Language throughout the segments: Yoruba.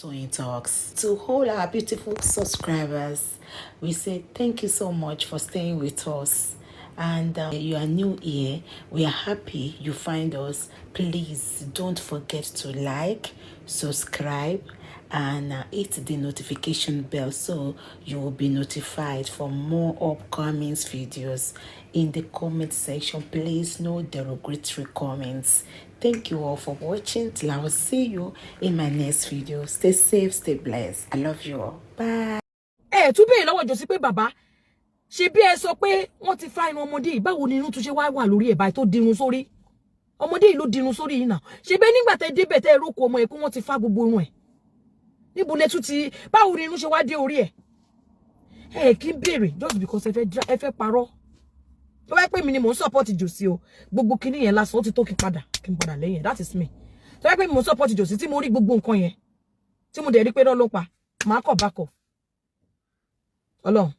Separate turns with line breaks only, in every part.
Toyeen Talks. To all our beautiful subscribers, we say thank you so much for staying with us. And you are new here, we are happy you find us. Please don't forget to like, subscribe, and hit the notification bell so you will be notified for more upcoming videos. In the comment section, please no derogatory comments. Thank you all for watching. Till I will see you in my next video. Stay safe, stay blessed. I love you all. Bye.
Tún bẹ́ẹ̀ lọ́wọ́ jọ sí pé bàbá ṣe bí ẹ sọ pé wọ́n ti fa irun ọmọdé yìí, báwo ni irun tún ṣe wá wà lórí ẹ̀ báyìí tó dirun sórí. Ọmọdé yìí ló dirun sórí yìí náà. Ṣe bẹ́ẹ̀ nígbà tẹ́ débẹ̀ tẹ́ roko ọmọ ẹ̀ kó wọ́n ti fa gbogbo irun ẹ̀. Níbo lẹ tún ti báwo ni irun ṣe wá dé orí ẹ̀. Kí n béèrè just because ẹ fẹ́ parọ́. Tó bá pè mí ni mò ń support Josie o. Gbogbo kinní yẹn lásán ó ti tó kí n padà lẹ́yìn. That is me. Tó bá pè mí mò ń support Josie tí mo rí gbogbo nǹkan yẹn. Tí mo dẹ̀ rí pé ló pa. Màá kọ̀ back off. Ọlọ́run.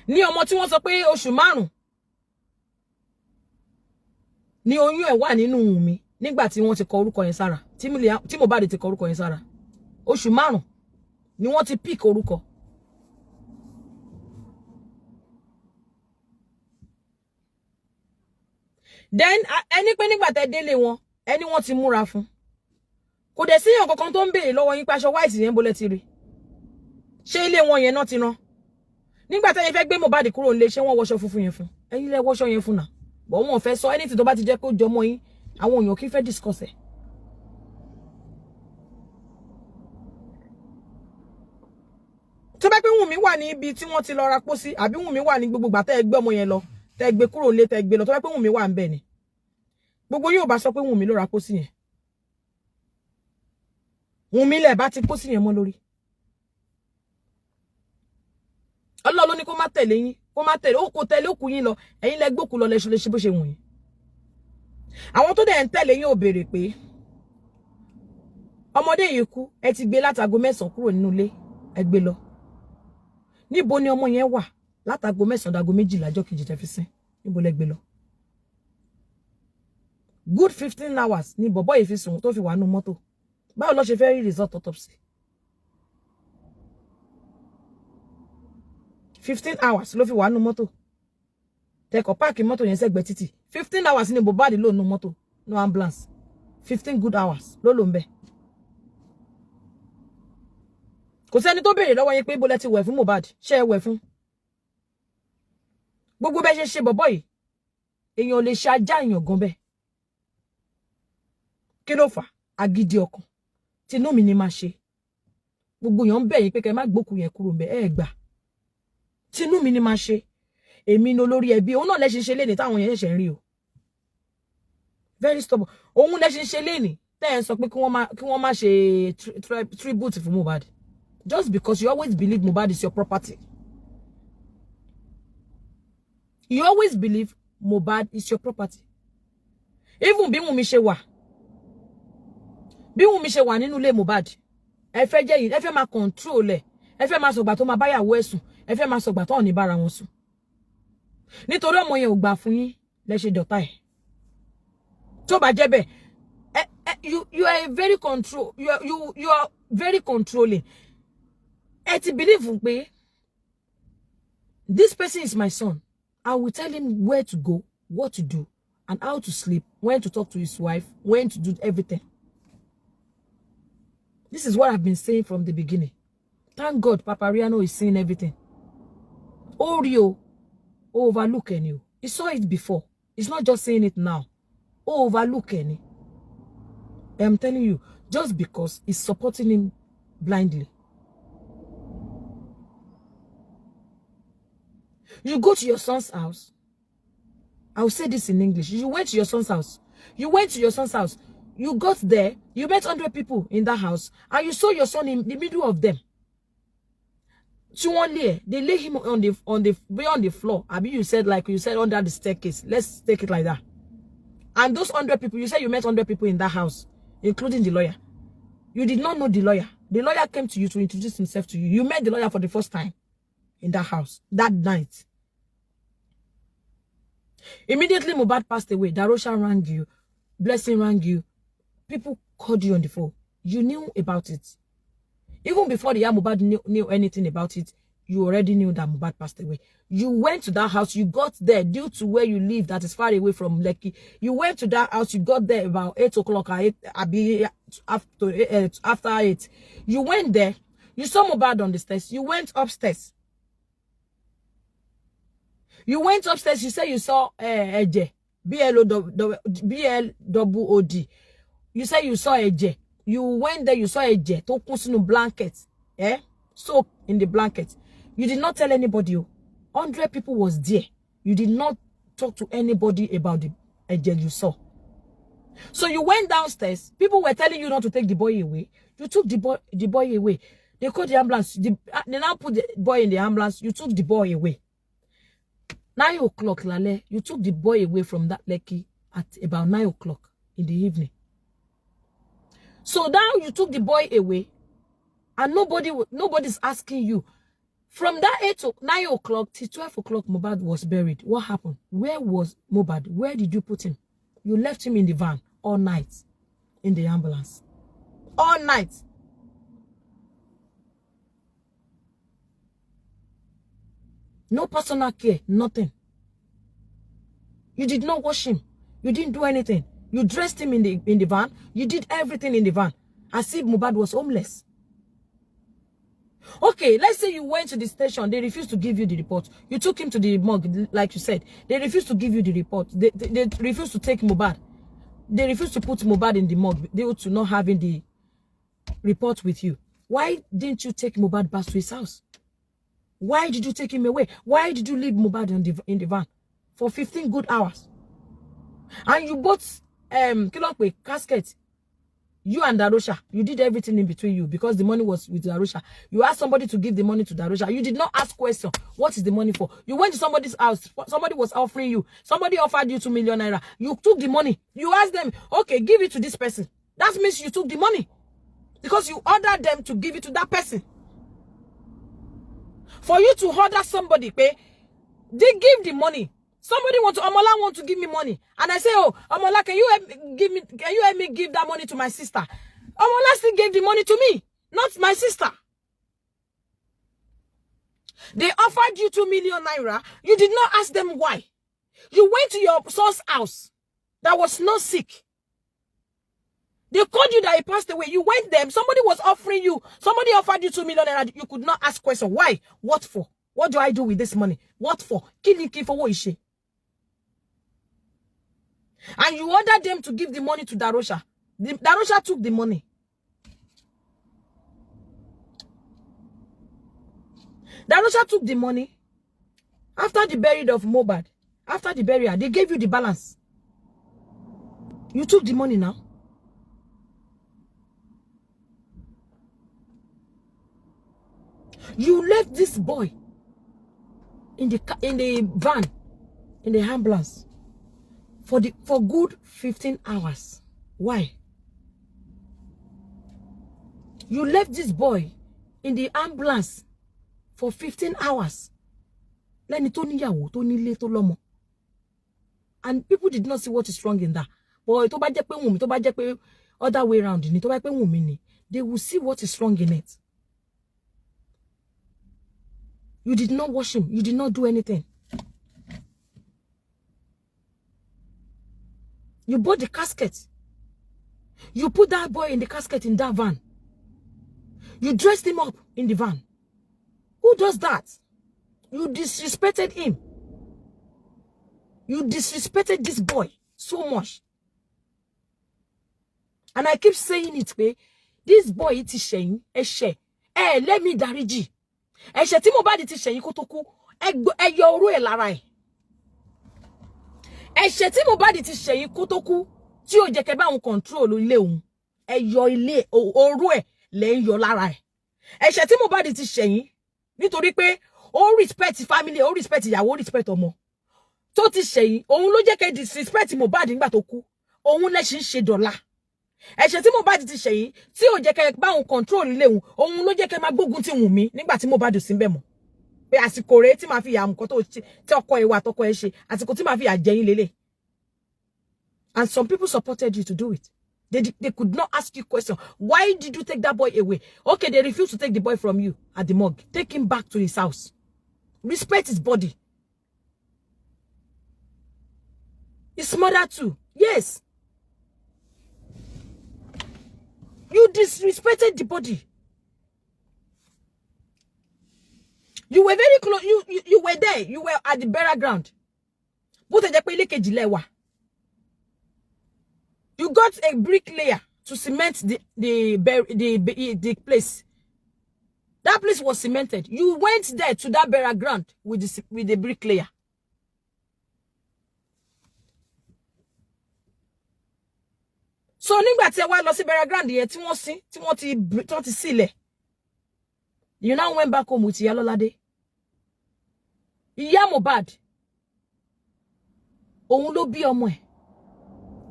Ní ọmọ tí wọ́n sọ pé oṣù 5 ni oyún ẹ̀ wà nínú Wùnmí nígbà tí wọ́n ti kọ orúkọ yẹn sára tí Mohbad ti kọ orúkọ yẹn sára oṣù 5 ni wọ́n ti pick orúkọ. Then ẹni pé nígbà tẹ́ délé wọn ẹni wọ́n ti múra fún kò dẹ̀ sí èèyàn kankan tó ń béèrè lọ́wọ́ yín pé aṣọ white yẹn bolẹ̀ ti rí ṣé ilé wọn yẹn náà ti rán nígbà tẹ́yìn fẹ́ gbé Mohbad kúrò nílé ṣé wọ́n wọṣọ funfun yẹn fún ẹ̀yin lẹ wọṣọ yẹn fún náà bọ̀ wọn fẹ́ sọ anything tó bá ti jẹ́ kó jọmọ yín àwọn èèyàn kì í fẹ́ discuss ẹ̀. tó bá pé Wùnmí wà ní ibi tí wọ́n ti lọ ra pósí àbí Wùnmí wà ní gbogbo ìgbà tẹ́ ẹ gbé ọmọ yẹn lọ tẹ́ ẹ gbé kúrò nílé tẹ́ ẹ gbé lọ tó bá pé Wùnmí wà ń bẹ̀ ni gbogbo yóò bá sọ pé Wùnmí ló ra pósí yẹn Wùnmí lẹ̀ bá ti pósí yẹn mọ́ lórí. Allah ló ní kó má tẹ̀lé yín kó má tẹ̀lé ó kò tẹ̀lé òkú yín lọ ẹ̀yin lẹ gbókù lọ lẹ́ṣọ́ lè ṣe bó ṣe wù yín. Àwọn tó dẹ̀ ń tẹ̀lé yín ò béèrè pé ọmọdé yìí kú ẹ ti gbé látago 9 kúrò nínú ilé ẹ gbé lọ níbo ni ọmọ yẹn wà látago 9 dago 12 ọjọ́ kejì tẹ́ fi sin níbo lẹ gbé lọ. Good 15 hours ni bọ̀bọ́ yìí fi sùn tó fi wà nínú mọ́tò báwo ló ṣe fẹ́ rí result autopsy. 15 hours ló fi wà nínú mọ́tò tẹ́kọ̀ páàkì mọ́tò yẹn sẹ́gbẹ̀ẹ́ títì 15 hours ni Mohbad lò nínú mọ́tò no ambulance 15 good hours ló lò ń bẹ̀. Kò sẹ́ni tó béèrè lọ́wọ́ yín pé bó lẹ ti wẹ̀ fún Mohbad ṣé ẹ wẹ̀ fún. Gbogbo bẹ́ẹ̀ ṣe bọ̀bọ́ yìí èèyàn ò lè ṣe ajá èèyàn gan bẹ́ẹ̀. Kí ló fà agídí ọkàn tinú mi ni máa ṣe gbogbo èèyàn ń bẹ̀ yín pé kẹ́ má gbókù yẹn kúrò ń bẹ̀ ẹ gbà tinú mi ni máa ṣe èmi ní olórí ẹbí òun náà lẹ́ṣin ṣe léni táwọn yẹn ṣẹ̀ṣẹ̀ ń rí o very stubborn òun lẹ́ṣin ṣe léni tẹ́ ẹ̀ ń sọ pé kí wọ́n má ṣe tribute fún Mohbad just because you always believe Mohbad is your property. You always believe Mohbad is your property. Even bí Wùnmí ṣe wà nínú ilé Mohbad ẹ fẹ́ jẹ́ yìí ẹ fẹ́ máa control ẹ̀ ẹ fẹ́ máa sọ̀gbà tó máa báyàwó ẹ̀ sùn ẹ fẹ́ máa sọ̀gbà tó ò ní bára wọn sùn nítorí ọmọ yẹn ò gbà fún yín lẹ ṣe dọ̀tá ẹ̀ tó bá jẹ́ bẹ́ẹ̀ you are very you are very controlling ẹ ti believe pé this person is my son I will tell him where to go what to do and how to sleep when to talk to his wife when to do everything. This is what I've been saying from the beginning. Thank God Papa Riano is seeing everything. Oreo overlook any. He saw it before. He's not just saying it now. Overlook any. I'm telling you, just because he's supporting him blindly. You go to your son's house. I'll say this in English. You went to your son's house. You went to your son's house. You got there. You met 100 people in that house. And you saw your son in the middle of them. They lay him on the floor. Abi, you said under the staircase. Let's take it like that. And those 100 people, you said you met 100 people in that house, including the lawyer. You did not know the lawyer. The lawyer came to you to introduce himself to you. You met the lawyer for the first time. in that house that night. Immediately Mohbad passed away. Darosha rang you, Blessing rang you, people called you on the phone. You knew about it. Even before the Mohbad knew anything about it, you already knew that Mohbad passed away. You went to that house, you got there due to where you live, that is far away from Lekki. You went to that house, you got there about 8 o'clock, after 8. You went there, you saw Mohbad on the stairs, you went upstairs. You went upstairs, you said you saw Eje, BLOOD. You said you saw Eje. You went there, you saw Eje, to put in a blanket, soak in the blanket. You did not tell anybody. 100 people was there. You did not talk to anybody about the Eje you saw. So you went downstairs. People were telling you not to take the boy away. You took the boy away. They called the ambulance. They now put the boy in the ambulance. You took the boy away. 9 o'clock, Lale, you took the boy away from that Lekki at about 9 o'clock in the evening. So now you took the boy away, and nobody's asking you. From that 9 o'clock till 12 o'clock, Mohbad was buried. What happened? Where was Mohbad? Where did you put him? You left him in the van all night, in the ambulance. All night. No personal care, nothing. You did not wash him. You didn't do anything. You dressed him in the van. You did everything in the van, as if Mohbad was homeless. Okay, let's say you went to the station. They refused to give you the report. You took him to the morgue, like you said. They refused to give you the report. They refused to take Mohbad. They refused to put Mohbad in the morgue due to not having the report with you. Why didn't you take Mohbad back to his house? Why did you take him away? Why did you leave Mohbad in the van for 15 good hours? And you bought casket. You and Darosha, you did everything in between you because the money was with Darosha. You asked somebody to give the money to Darosha. You did not ask question. What is the money for? You went to somebody's house. Somebody was offering you. Somebody offered you 2 million naira. You took the money. You asked them, okay, give it to this person. That means you took the money because you ordered them to give it to that person. For you to order somebody, they give the money. Somebody Amola want to give me money. And I say, oh, Amola, can you help me give that money to my sister? Amola still gave the money to me, not my sister. They offered you 2 million naira. You did not ask them why. You went to your son's house that was not sick. They called you that he passed away. You went there. Somebody was offering you. Somebody offered you 2 million naira. You could not ask question. Why? What for? What do I do with this money? What for? Killing for what is she? And you ordered them to give the money to Darosha. Darosha took the money. Darosha took the money. After the burial of Mohbad, after the burial, they gave you the balance. You took the money now. You left this boy in the van, in the ambulance, for good 15 hours. Why? You left this boy in the ambulance for 15 hours. And people did not see what is wrong in that. But other way around, they will see what is wrong in it. You did not wash him. You did not do anything. You bought the casket. You put that boy in the casket in that van. You dressed him up in the van. Who does that? You disrespected him. You disrespected this boy so much. And I keep saying it, this boy it is saying, let me dariji. Ẹ̀ṣẹ̀ tí Mohbad ti ṣẹ̀yìn kó tó kú, ẹ yọ oró ẹ̀ lára ẹ̀. Ẹ̀ṣẹ̀ tí Mohbad ti ṣẹ̀yìn kó tó kú, tí ó jẹ́ kẹ́ bá òun control ilé òun, ẹ yọ ilé oró ẹ̀ lẹ́ ń yọ lára ẹ̀. Ẹ̀ṣẹ̀ tí Mohbad ti ṣẹ̀yìn nítorí pé ó respect family, ó respect ìyàwó, ó respect ọmọ. Tó ti ṣẹ̀yìn, òun ló jẹ́ kẹ́ disrespect Mohbad nígbà tó kú. Òun lẹ ṣì ń ṣe dọ̀la. Ẹ̀ṣẹ̀ tí Mohbad ti ṣẹ̀yìn tí ó jẹ́ kẹ́ bá òun control ilé òun ló jẹ́ kẹ́ máa gbógun ti Wùnmí nígbà tí Mohbad ò sí ńbẹ̀ mọ́. pé àsìkò rẹ̀ tí máa fi yà nǹkan tó tí ọkọ ẹ wà tọkọ ẹ ṣe àsìkò tí máa fi yà jẹ yín lélẹ̀. And some people supported you to do it. They could not ask you questions. Why did you take that boy away? Okay, they refused to take the boy from you at the morgue. Take him back to his house. Respect his body. His mother too. Yes. You disrespected the body. You were very close. You were there. You were at the burial ground. You got a bricklayer to cement the place. That place was cemented. You went there to that burial ground with the bricklayer. So nígbà tí ẹ wá lọ sí burial ground yẹn tí wọ́n sin, tí wọ́n ti sílẹ̀. You now went back home with Ìyá Lọ́ládé. Ìyá Mohbad. Òun ló bí ọmọ ẹ̀.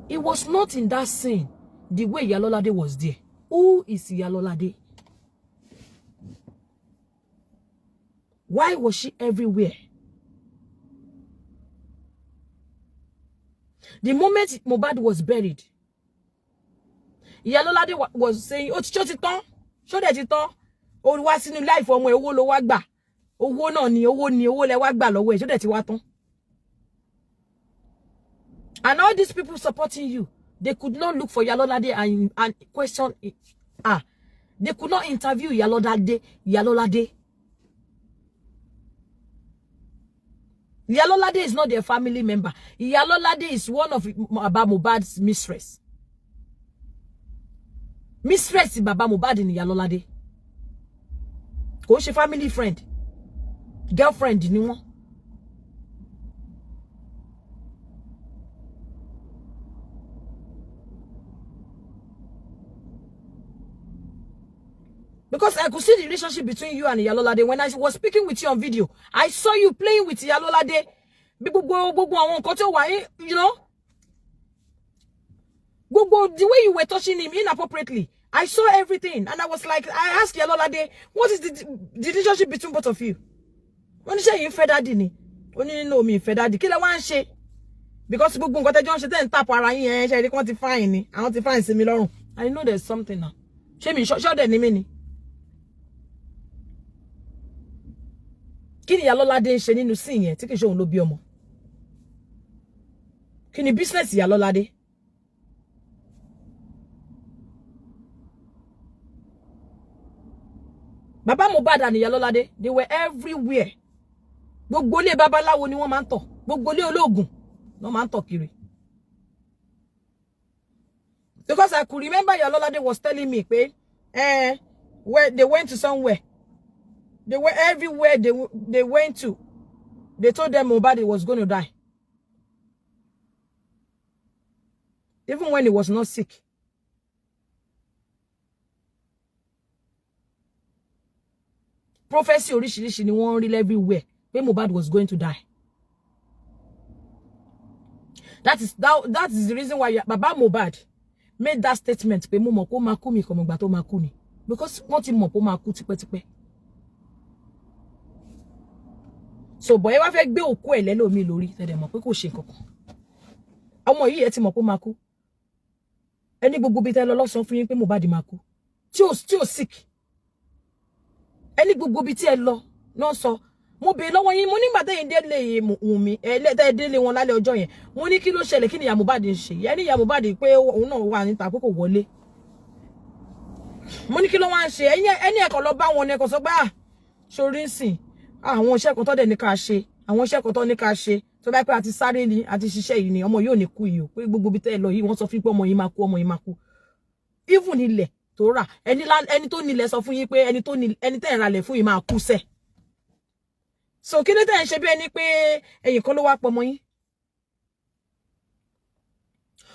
It was not in that scene the way Ìyá Lọ́ládé was there. Who is Ìyá Lọ́ládé? Why was she everywhere? The moment Mohbad was buried, Ìyá Lọ́ládé was saying, "Oh, ṣó ti tán? Ṣó dẹ̀ ti tán? Ó wá sínú life ọmọ ẹ̀, owó ló wá gbà. Owó náà ni owó lẹ wá gbà lọ́wọ́ ẹ̀, ṣó dẹ̀ ti wá tán?" And all these people supporting you, they could not look for Ìyá Lọ́ládé and question it. They could not interview Ìyá Lọ́ládé. Ìyá Lọ́ládé is not their family member. Ìyá Lọ́ládé is one of Baba Mohbad's mistress. Mistress Baba Mohbad ni Ìyá Lọ́ládé. Kò ṣe family friend. Girlfriend ni wọ́n. Because I could see the relationship between you and Ìyá Lọ́ládé. When I was speaking with you on video, I saw you playing with Ìyá Lọ́ládé. You know? The way you were touching him inappropriately. I saw everything. And I was like, I asked Ìyá Lọ́ládé, what is the relationship between both of you? When you say you fed daddy ni, when you know me fed daddy, kí lẹ wá ń ṣe? Because gbogbo nǹkan tẹ́ jọ ń ṣe tẹ́ ń tap ara yín ẹ ṣe rí kon ti fine ni. Àwọn ti fine sí mi lọ́rùn. I know there's something now. Ṣé mi sure de ni mi ni. Kí ni Ìyá Lọ́ládé ń ṣe nínú scene yẹn tí kì í ṣe òun ló bí ọmọ? Kí ni business Ìyá Lọ́ládé? Baba Mohbad and Ìyá Lọ́ládé, they were everywhere. Gbogbo ilé babaláwo ni wọ́n máa ń tọ̀. Gbogbo ilé ológun ni wọ́n máa ń tọ̀ kiri. Because I could remember Ìyá Lọ́ládé was telling me pé where they went to somewhere. They were everywhere they went to. They told them Mohbad was going to die. Even when he was not sick. Prophecy oríṣiríṣi ni wọ́n rí everywhere. When Mohbad was going to die. That is the reason why Baba Mohbad made that statement. Pé mo mọ̀ pé ó máa kú mi kò mọ̀ ìgbà tó máa kú ni. Because wọ́n ti mọ̀ pé ó máa kú tipẹ́tipẹ́. So boy wá fẹ́ gbé òkú ẹ̀ lẹ́lòmí lórí tẹ́dẹ̀ mọ̀ pé kò ṣe nǹkan kan. Ọmọ yìí ẹ ti mọ̀ pé ó máa kú. Ẹni gbogbo bí tẹ́ lọ lọ sọ fún yín pé Mohbad máa kú. Tí ó sick. Ẹni gbogbo bí tí ẹ lọ no sọ. Mo bẹ̀ lọ́wọ́ yín mo nígbà tẹ́yin délé Wùnmí tẹ́ délé wọn lálẹ́ ọjọ́ yẹn. Mo ní kí ló ṣẹlẹ̀ kí ni Ìyá Mohbad ń ṣe. Ẹni Ìyá Mohbad pé òun náà wà níta pé kò wọlé. Mo ní kí ló wá ń ṣe. Ẹni ẹ̀kọ́ lọ bá wọn ẹ̀kọ́ sọ pé sórí nsìn. Àwọn iṣẹ́ kan tó dẹ̀ ní ká ṣe. Àwọn iṣẹ́ kan tó ní ká ṣe. Tó bá pé àti sáré ni àti ṣiṣẹ́ yìí ni ọmọ yóò ní kú yìí o. Pé gbogbo bí tẹ́ lọ yìí wọ́n sọ fún pé ọmọ yìí máa kú. Even ilẹ̀ tó rà ẹni tó nílẹ̀ sọ fún yín pé ẹni tẹ́ ń ralẹ̀ fún yín máa kú sẹ́. So kí ló tẹ́ ń ṣe bí ẹni pé ẹ̀yin kan ló wá pọ̀ ọmọ yín?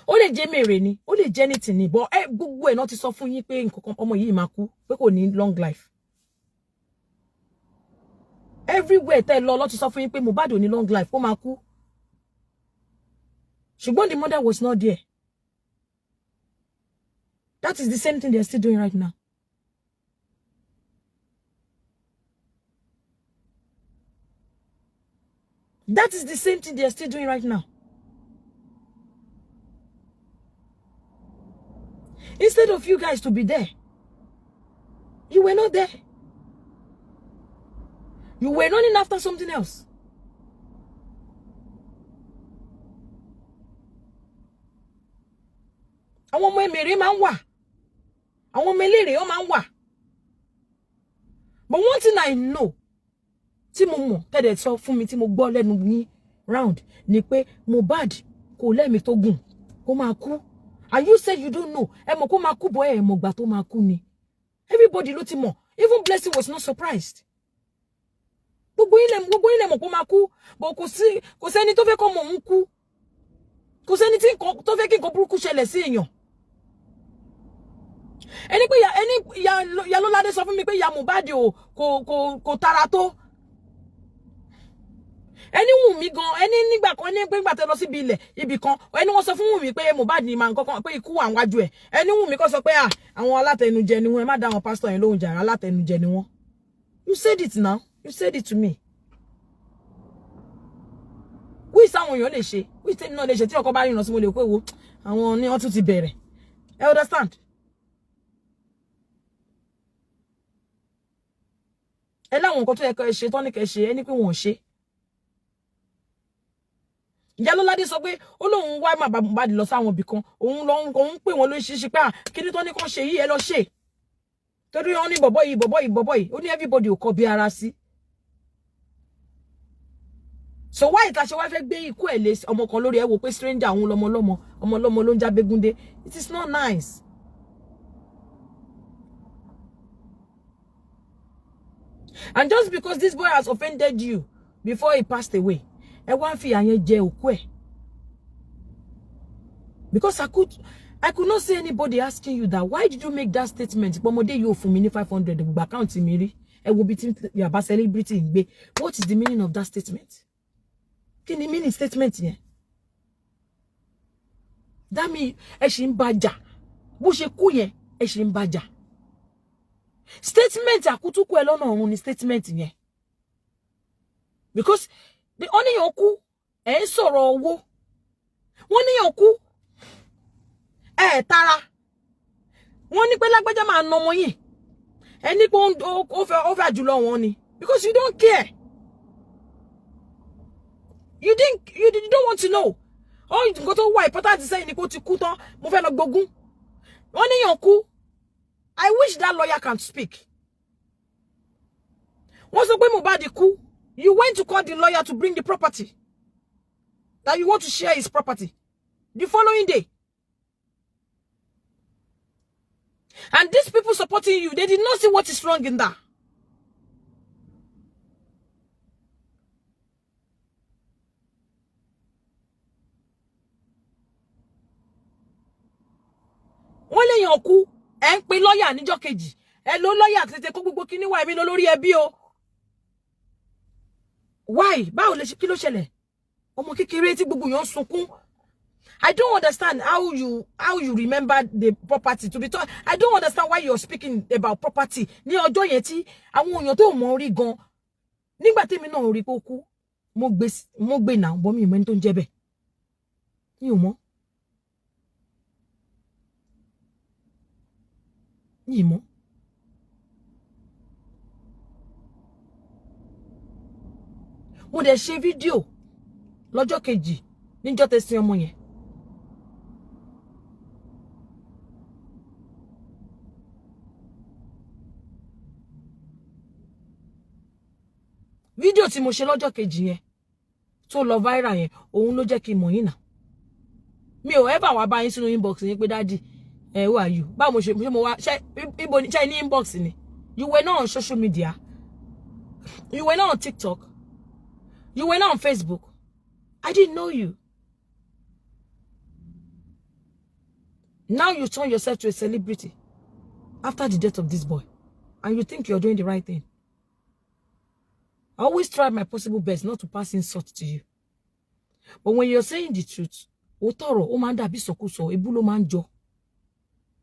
Ó lè jẹ́ mèrè ni, ó lè jẹ́ anything ni, but gbogbo ẹ̀ náà ti sọ fún yín pé nǹkan ọmọ yìí máa kú, pé kò ní long life. Everywhere tẹ́ lọ ti sọ fún yín pé Mohbad ò ní long life, ó máa kú. Ṣùgbọ́n the mother was not there. That is the same thing they are still doing right now. That is the same thing they are still doing right now. Instead of you guys to be there, you were not there. You were running after something else. Àwọn ọmọ emere máa ń wà. Àwọn ọmọ eléré ó máa ń wà. But one thing I know, tí mo mọ̀ tẹ́lẹ̀ sọ fún mi tí mo gbọ́ lẹ́nu ní round ni pé Mohbad kò lẹ́mìí tó gùn kó máa kú. And you said you don't know. Ẹ mọ̀ kó máa kú bọ́ ẹ mọ̀ gbà tó máa kú ni. Everybody ló ti mọ̀. Even Blessing was not surprised. Gbogbo yín lẹ mọ̀ kó máa kú. But kò sẹ́ni tó fẹ́ kó mọ̀ ń kú. Kò sẹ́ni tó fẹ́ kí nǹkan burúkú ṣẹlẹ̀ sí èèyàn. Ẹni pé ya Lọ́ládé sọ fún mi pé ya Mohbad kò tara tó. Ẹni wù mí gan, ẹni nígbà kan ní pé nígbà tẹ́ lọ síbi ilẹ̀ ibì kan, ẹni wọ́n sọ fún Wùmí pé Mohbad ni máa nǹkan pé ikú wà níwájú ẹ̀. Ẹni Wùmí kọ́ sọ pé àwọn alátẹnujẹ ni wọ́n, ẹ má dá àwọn pásítọ̀ yẹn lóhùn jàre, alátẹnujẹ ni wọ́n. You said it now. You said it to me. Wí sáwọn èèyàn lè ṣe, wí tèmi náà lè ṣe tí ọkọ bá rìnà sí mo lè pé wo àwọn ni wọ́n tún ti bẹ̀rẹ̀. I understand. Ẹ láwọn nǹkan tó yẹ kẹ́ ẹ ṣe tán ní kẹ́ ẹ ṣe, ẹni pé wọ́n ṣe. Ìyá Lọ́ládé sọ pé ó lóun wá má Mohbad lọ sáwọn ibì kan, òun pè wọ́n lóṣìṣì pé kí ni tó ní kàn ṣe yìí ẹ lọ ṣe. Torí wọ́n ní bọ̀bọ̀ yìí, ó ní everybody ò kọ bí ara sí. So why ìta ṣe wá fẹ́ gbé ikú ẹ̀ lé ọmọ kan lórí ẹ wò pé stranger òun ọmọ ló ń jábégúndé. It is not nice. And just because this boy has offended you before he passed away, ẹ wá ń fi àyẹn jẹ òkú ẹ̀. Because I could not see anybody asking you that. Why did you make that statement? Pomode you fún mi ní 500 gba account mi rí. Ẹ wo bí tí yaba celebrity ń gbé. What is the meaning of that statement? Kí ni meaning statement yẹn? That mean ẹ ṣì ń bá jà. Bó ṣe kú yẹn, ẹ ṣì ń bá jà. Statement àkútúkú ẹ lọ́nà ọ̀run ni statement yẹn. Because the only yoku ẹ ń sọ̀rọ̀ owó. Wọ́n ní yoku tara. Wọ́n ní pé lágbájá máa ná ọmọ yín. Ẹ ní pé ó fẹ́ àjùlọ wọn ni. Because you don't care. You don't want to know. Oh, you go to why important say ni kó ti kú tán, mo fẹ́ lọ gbógun. Wọ́n ní yoku. I wish that lawyer can speak. Wọ́n sọ pé Mohbad kú. You went to call the lawyer to bring the property. That you want to share his property. The following day. And these people supporting you, they did not see what is wrong in that. Wọ́n lè yàn kú, ẹ ń pe lawyer níjọ́ kejì. Ẹ lọ lawyer tètè kó gbogbo kíní wá èmi lọ lórí ẹbí o. Why? Báwo lè ṣe kí ló ṣẹlẹ̀? Ọmọ kékeré tí gbogbo yàn sunkún. I don't understand how you remember the property to be told. I don't understand why you're speaking about property. Ní ọjọ́ yẹn tí àwọn èèyàn tó mọ̀ rí gan. Nígbà tèmi náà rí pé ó kú, mo gbé náà bọ́ mi ìmọ̀ ẹni tó ń jẹ́ bẹ́ẹ̀. Mi ò mọ̀. Mi ò mọ̀. Mo dẹ̀ ṣe fídíò lọ́jọ́ kejì níjọ́ tẹ́ sin ọmọ yẹn. Fídíò tí mo ṣe lọ́jọ́ kejì yẹn tó lọ viral yẹn, òun ló jẹ́ kí n mọ̀ yín náà. Mi ò ever wá bá yín sínú inbox yín pé daddy, who are you? Báwo ṣe mo wá ṣe ibo ni ṣe ní inbox ni. You were not on social media. You were not on TikTok. You were not on Facebook. I didn't know you. Now you turn yourself to a celebrity after the death of this boy. And you think you're doing the right thing. I always try my possible best not to pass insult to you. But when you're saying the truth, otoro o máa ń dàbí ìsọkúsọ, ebú ló máa ń jọ.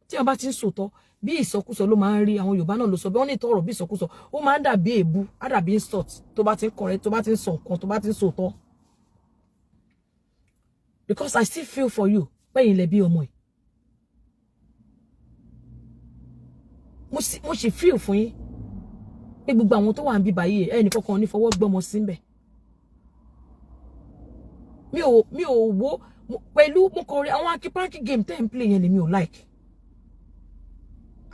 Tí wọ́n bá ti ń sòtọ́, bí ìsọkúsọ ló máa ń rí, àwọn Yorùbá náà ló sọ, bí wọ́n ní tọrọ bí ìsọkúsọ, ó máa ń dàbí ebú, á dàbí insult tó bá ti ń correct, tó bá ti ń sọ nǹkan, tó bá ti ń sòtọ́. because I still feel for you pé ilé bí ọmọ ẹ̀. Mo sì feel fún yín pé gbogbo àwọn tó wà ń bí báyìí ẹnì kankan ní fọwọ́ gbọ́mọ sí ńbẹ̀. Mi ò wo pẹ̀lú mo kò rí àwọn akipanki game tẹ́ ń play yẹn ni mi ò like.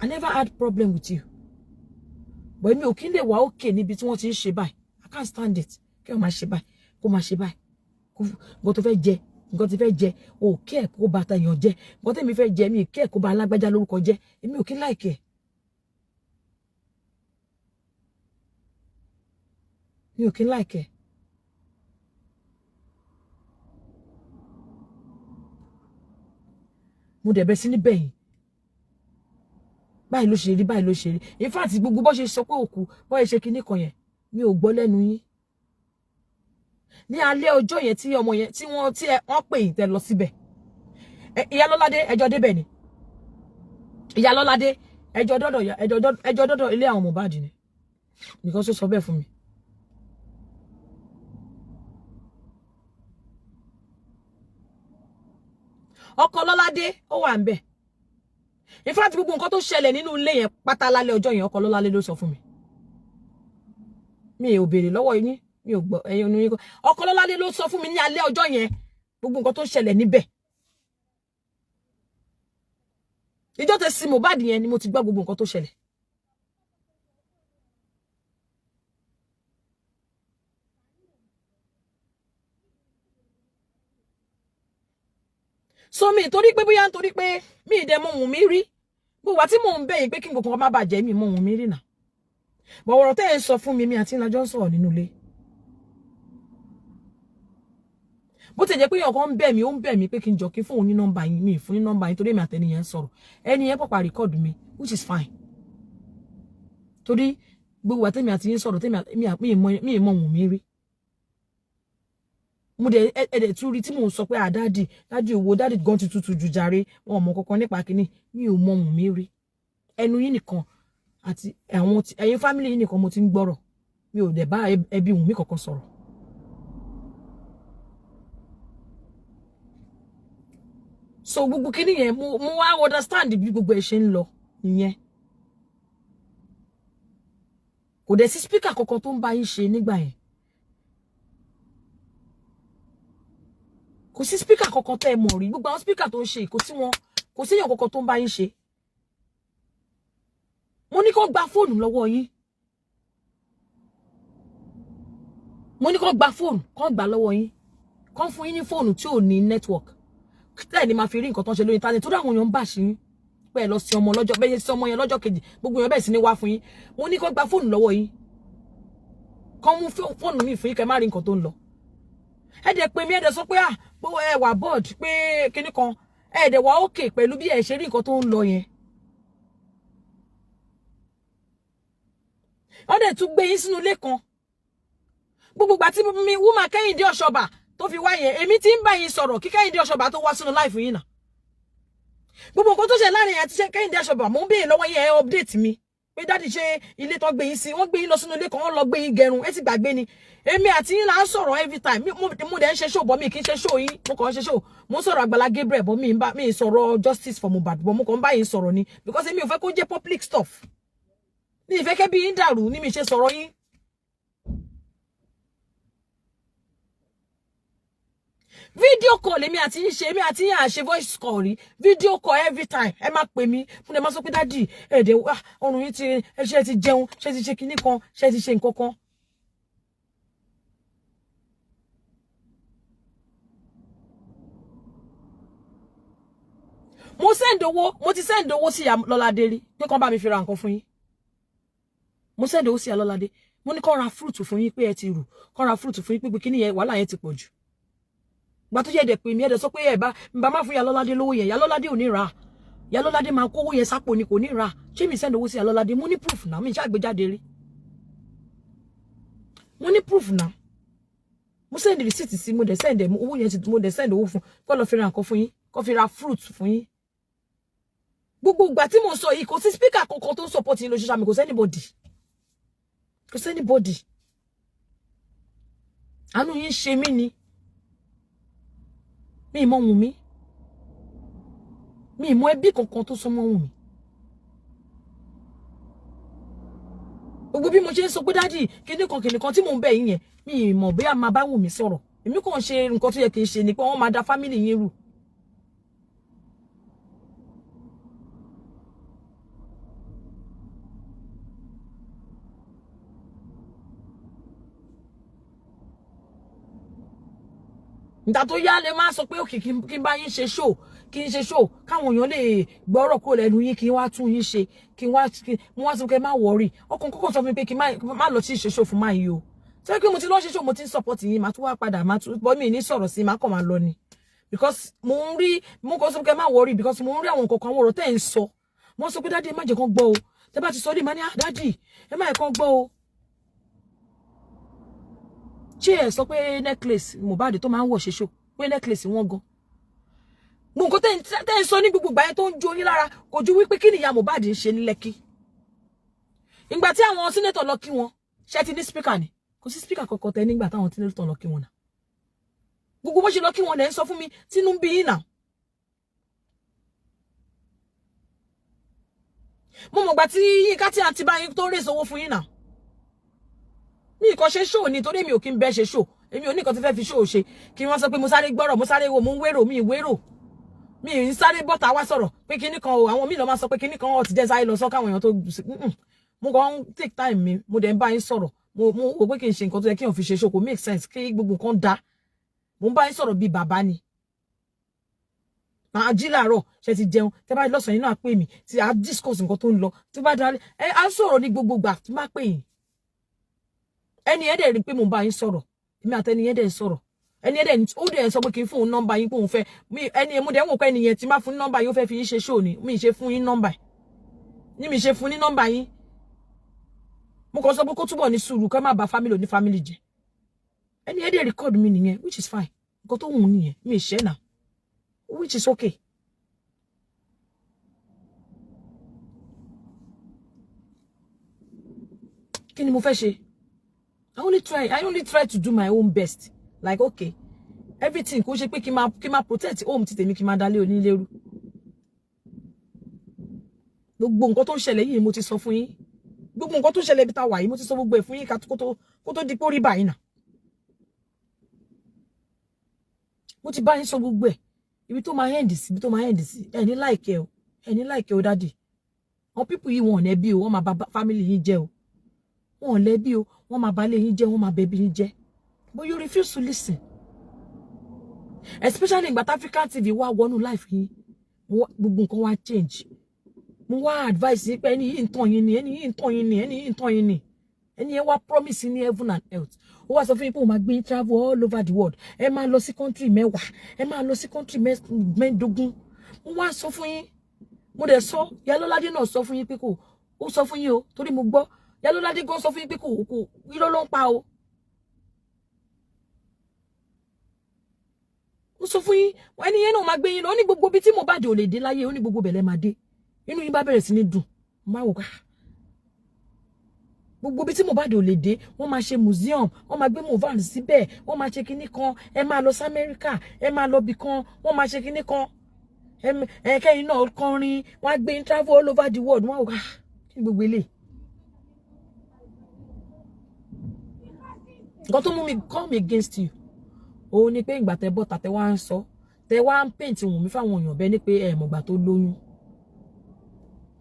I never had problem with you. But mi ò kí ń lè wà okay níbi tí wọ́n ti ń ṣe báyìí. I can't stand it. Kí o máa ṣe báyìí, kó máa ṣe báyìí. Nǹkan tó fẹ́ jẹ, nǹkan tí fẹ́ jẹ, o kí ẹ̀ kó bá tàyàn jẹ. Nǹkan tẹ́mi fẹ́ jẹ, mi kí ẹ̀ kó bá alágbájá lórúkọ jẹ. Èmi ò kí like ẹ̀. Mi ò kí like ẹ̀. Mo dẹ̀ bẹ̀ sí ní bẹ̀yìn. Báyìí ló ṣe rí, báyìí ló ṣe rí. In fact, gbogbo bó ṣe sọ pé òkú, bó ṣe kíní kan yẹn, mi ò gbọ́ lẹ́nu yín. Ní alẹ́ ọjọ́ yẹn tí ọmọ yẹn tí wọ́n pè yín tẹ́ lọ síbẹ̀. Ìyá Lọ́ládé ẹjọ́ débẹ̀ ni. Ìyá Lọ́ládé ẹjọ́ dọ́dọ̀ ilé àwọn Mohbad ni. Because ó sọ bẹ́ẹ̀ fún mi. Ọkọ Lọ́ládé ó wà ńbẹ̀. In fact, gbogbo nǹkan tó ṣẹlẹ̀ nínú ilé yẹn pátá lálẹ́ ọjọ́ yẹn ọkọ Lọ́ládé ló sọ fún mi. Mi ò béèrè lọ́wọ́ yín, mi ò gbọ́ ẹ̀yin onu yín. Ọkọ Lọ́ládé ló sọ fún mi ní alẹ́ ọjọ́ yẹn gbogbo nǹkan tó ṣẹlẹ̀ níbẹ̀. Ìjọ́ tẹ́ sí Mohbad yẹn ni mo ti gbọ́ gbogbo nǹkan tó ṣẹlẹ̀. So mi torí pé bóyá nítorí pé mi ì dẹ̀ mọ ohun mi rí. Gbogbo wa tí mò ń bẹ̀yìn pé kí nǹkan kan má bàjẹ́ mi mọ ohun mi rí náà. But ọ̀rọ̀ tẹ́ ẹ sọ fún mi àti ìlàjọ́ ń sọ̀rọ̀ nínú ilé. Bó ti jẹ́ pé ọkọ ń bẹ̀ mí, ó ń bẹ̀ mí pé kí n jọ kí fún òun ní nọ́mbà yín, mi fún ní nọ́mbà yín torí èmi àtẹni yẹn ń sọ̀rọ̀. Ẹni yẹn pọ̀pá record mi, which is fine. Torí gbogbo wa tẹ́mi àti yín sọ̀rọ̀ mi mọ ohun mi rí. Mo dẹ̀ ẹ̀dẹ̀ tún rí tí mò ń sọ pé dáàdì owó dáàdì gan ti tutù jù jàre wọn mọ kankan nípa kíní mi ò mọ ohun mi rí. Ẹnu yín nìkan àti àwọn ẹ̀yin family yín nìkan mo ti ń gbọ́rọ̀. Mi ò dẹ̀ bá ẹbí ohun mi kankan sọ̀rọ̀. So gbogbo kíní yẹn mo wá understand bí gbogbo ẹ̀ ṣe ń lọ nìyẹn. Kò dẹ̀ sí speaker kankan tó ń bá yín ṣe nígbà yẹn. Kò sí speaker kankan tẹ́ ẹ mọ̀ rí. Gbogbo àwọn speaker tó ń ṣe kò sí èèyàn kankan tó ń bá yín ṣe. Mo ní kó gba fóònù lọ́wọ́ yín. Mo ní kó gba fóònù, kó gbà lọ́wọ́ yín. Kó fún yín ní fóònù tí ò ní network. Tẹ́ ni máa fi rí nǹkan tó ń ṣe lórí internet. Tó dá àwọn èèyàn ń bà sí yín. Pé ẹ lọ sí ọmọ lọ́jọ́ bẹ́ẹ̀ sí ọmọ yẹn lọ́jọ́ kejì. Gbogbo èèyàn bẹ́ẹ̀ sì ní wá fún yín. Mo ní kó gba fóònù lọ́wọ́ yín. Kó mú fóònù mi fún yín kẹ́ má rí nǹkan tó ń lọ. Ẹ dẹ̀ pè mí ẹ dẹ̀ sọ pé pé ẹ wà bored pé kíní kan ẹ dẹ̀ wà okay pẹ̀lú bí ẹ ṣe rí nǹkan tó ń lọ yẹn. Ó dẹ̀ tún gbé yín sínú ilé kan. Gbogbo ìgbà tí mi woman Kẹ́hìndé Ọ̀ṣọ́bà tó fi wá yẹn èmi tí ń bá yín sọ̀rọ̀ kí Kẹ́hìndé Ọ̀ṣọ́bà tó wá sínú life yín náà. Gbogbo nǹkan tó ṣe láàrin àti ṣe Kẹ́hìndé Ọ̀ṣọ́bà mo ń béèrè lọ́wọ́ yín ẹ update mi pé dáàdì ṣe ilé tó gbé yín sí wọ́n gbé yín lọ sínú ilé kan wọ́n lọ gbé yín gẹrun ẹ ti gbàgbé ni. Èmi àti yín là ń sọ̀rọ̀ every time mo dẹ̀ ń ṣe show bọ́ mi kì í ṣe show yín mo kàn ń ṣe show mo sọ̀rọ̀ Àgbàlá Gabriel bọ́ mi sọ̀rọ̀ justice for Mohbad bọ́ mo kàn ń bá yín sọ̀rọ̀ ni because èmi ò fẹ́ kó jẹ́ public stuff. Mi ìfẹ́ kẹ́ bí yín dàrú ní mi ṣe sọ̀rọ̀ yín. Video call èmi àti yín ṣe èmi àti yín à ṣe voice call rí video call every time ẹ má pè mí fún ẹ má sọ pé dáàdì ẹ̀ẹ́dẹ̀ ọrùn yín ti ṣe ti jẹun ṣe ti ṣe kinní kan ṣe ti ṣe nǹkan kan. Mo ti send owó sí Lọ́ládé rí pé kàn bá mi fi ra nǹkan fún yín. Mo send owó sí Lọ́ládé mo ní kàn ra fruit fún yín pé ẹ ti rù kàn ra fruit fún yín pé kíní yẹn wàhálà yẹn ti pọ̀ jù. Gbà tó jẹ́ dẹ̀ pé mi ẹ dẹ̀ sọ pé ẹ bá má fún Lọ́ládé lówó yẹn Lọ́ládé ò ní ra Lọ́ládé máa kó owó yẹn sápò ni kò ní ra ṣé mi send owó sí Lọ́ládé mo ní proof náà mi ṣàgbéjáde rí mo ní proof náà mo send receipt sí mo dẹ̀ send owó yẹn mo dẹ̀ send owó fún kó lọ fi ra nǹkan fún yín kó fi ra fruit fún yín. Gbogbo ìgbà tí mo sọ yìí kò sí speaker kankan tó ń support yín lórí social media kò sí anybody àánú yín ṣe mí ni Mi mọ Wùnmí. Mi mọ ẹbí kankan tó súnmọ́ Wùnmí. Gbogbo bí mo ṣe ń sọ pé daddy kíní kan tí mò ń bẹ̀ yín yẹn, mi mọ̀ bóyá máa bá Wùnmí sọ̀rọ̀. Èmi kàn ṣe nǹkan tó yẹ kí n ṣe ni pé wọ́n máa da family yín rú. Nígbà tó yá lè máa sọ pé òkè kí n bá yín ṣe show, kí n ṣe show káwọn èèyàn lè gbọ́rọ̀ kúrò lẹ́nu yín kí n wá tún yín ṣe, kí n wá mo wá sọ pé má worry. Ọkàn kọ́kọ́ sọ fún mi pé kí n má lọ sí ṣe show fún máa yìí o. Ṣé pé mo ti lọ ṣe show mo ti ń support yín, má tún wá padà má tún bọ́ mi ní sọ̀rọ̀ sí má kàn máa lọ ni. Because mo ń rí mo kàn sọ pé má worry because mo ń rí àwọn nǹkan àwọn ọ̀rọ̀ tẹ́ ń sọ. Mo sọ pé daddy ẹ má jẹ́ kán gbọ́ o. Tẹ́ bá ti sọ dé má ní daddy ẹ má jẹ́ kán gbọ́ o. Ṣé ẹ sọ pé necklace Mohbad tó máa ń wọ̀ ṣe show pé necklace wọn gan. Mo nǹkan tẹ́ ń sọ ní gbogbo ìgbà yẹn tó ń jó yín lára kò ju wípé kí ni ìyá Mohbad ń ṣe ní Lẹ́kì. Ìgbà tí àwọn senator lọ kí wọn, ṣé ti ní speaker ni? Kò sí speaker kankan tẹ́ nígbà táwọn senator lọ kí wọn náà. Gbogbo bó ṣe lọ kí wọn lẹ́ ń sọ fún mi tínú ń bí yín náà. Mo mọ̀ gbà tí Yínká tí àǹtí bá yín tó rèé sówó fún yín náà. Mi kò ṣe show ni torí mi ò kí ń bẹ́ ṣe show. Èmi ò ní nǹkan tí fẹ́ fi show ṣe kí wọ́n sọ pé mo sáré gbọ́rọ̀ mo sáré wo mo ń wérò mi ìwérò mi ń sáré bọ́ta wá sọ̀rọ̀ pé kíní kan o àwọn míì lọ máa sọ pé kíní kan ó ti jẹ́ sáré lọ sọ káwọn èèyàn tó mo kàn ń take time mi mo dẹ̀ ń bá yín sọ̀rọ̀ mo wò pé kí n ṣe nǹkan tó yẹ kí n fi ṣe show kò make sense kí gbogbo nǹkan dá mo ń bá yín sọ̀rọ̀ bíi bàbá ni màá jí láàárọ̀ ṣe ti jẹun tẹ́ bá lọ́sàn-án inú àpè mi tí a discuss nǹkan tó ń lọ tí bá dalẹ̀ à ń sọ̀rọ̀ ní gbogbo gbà tí má pè yín ẹni ẹ̀ dẹ̀ rí pé mo ń bá yín sọ̀rọ̀ èmi àtẹni yẹn dẹ̀ sọ̀rọ̀ ẹni ẹ̀ dẹ̀ ó dẹ̀ sọ pé kí n fún un nọ́mbà yín pé òun fẹ́ ẹni mo dẹ̀ ń wò pé ẹni yẹn tí má fún nọ́mbà yín ó fẹ́ fi yín ṣe show ni mi ṣe fún yín nọ́mbà ni mi ṣe fún ní nọ́mbà yín mo kàn sọ pé kó túbọ̀ ní sùúrù ká má bà family ní family jẹ́ ẹni ẹ̀ dẹ̀ record mi nìyẹn which is fine nǹkan tó wù nìyẹn mi ṣe náà which is okay. Kí ni mo fẹ́ ṣe? I only try to do my own best. Like, okay, everything kò ṣe pé kí ma protect home ti tèmi kí ma dálé onílérú. Gbogbo nǹkan tó ń ṣẹlẹ̀ yìí mo ti sọ fún yín. Gbogbo nǹkan tó ń ṣẹlẹ̀ bí tá wà yìí mo ti sọ gbogbo ẹ̀ fún yín kó tó di pé ó rí báyìí náà. Mo ti bá yín sọ gbogbo ẹ̀. Ibi tó máa end sí, ẹ ní like o. Ẹ ní like o daddy. Àwọn people yìí wọn ò nẹ́bí o, wọ́n máa bà family yín jẹ́ o. Wọn ò lẹ́bí o, wọ́n máa bà lé yín jẹ́, wọ́n máa bẹ̀bí yín jẹ́. But you refuse to listen. Especially in African TV wá wọnú life yín. Gbogbo nǹkan wá change. Mo wá advice yín pé ẹni yìí ń tàn yín ni, ẹni yìí ń tàn yín ni, ẹni yìí ń tàn yín ni. Ẹni yẹn wá promise ní heaven and earth. Ó wá sọ fún yín pé ó máa gbé yín travel all over the world. Ẹ máa lọ sí country 10. Ẹ máa lọ sí country 15. Mo wá sọ fún yín. Mo dẹ̀ sọ, Yalolade náà sọ fún yín pé kò, ó sọ fún yín o, torí mo gbọ́. Yalolade gan sọ fún yín pé kò irọ́ ló ń pa o. Ó sọ fún yín, ẹni yẹn náà máa gbé yín lọ, ó ní gbogbo bí tí Mohbad ò lè dé láyé, ó ní gbogbo bẹ̀lẹ̀ máa dé. Inú yín bá bẹ̀rẹ̀ sí ní dùn. Má wò ká. Gbogbo bí tí Mohbad ò lè dé, wọ́n máa ṣe museum, wọ́n máa gbé Mohbad síbẹ̀, wọ́n máa ṣe kinní kan, ẹ máa lọ sí America, ẹ máa lọ bì kan, wọ́n máa ṣe kinní kan. Kẹ́yìn náà kọrin, wọ́n á gbé yín travel all over the world. Má wò ká. Kí gbogbo eléyìí. Nǹkan tó mú mi come against you. Ó ní pé ìgbà tẹ́ bọ́ta tẹ́ wá ń sọ, tẹ́ wá ń paint Wùnmí fáwọn èèyàn bẹ́ẹ̀ ni pé ẹ mọ̀gbà tó lóyún.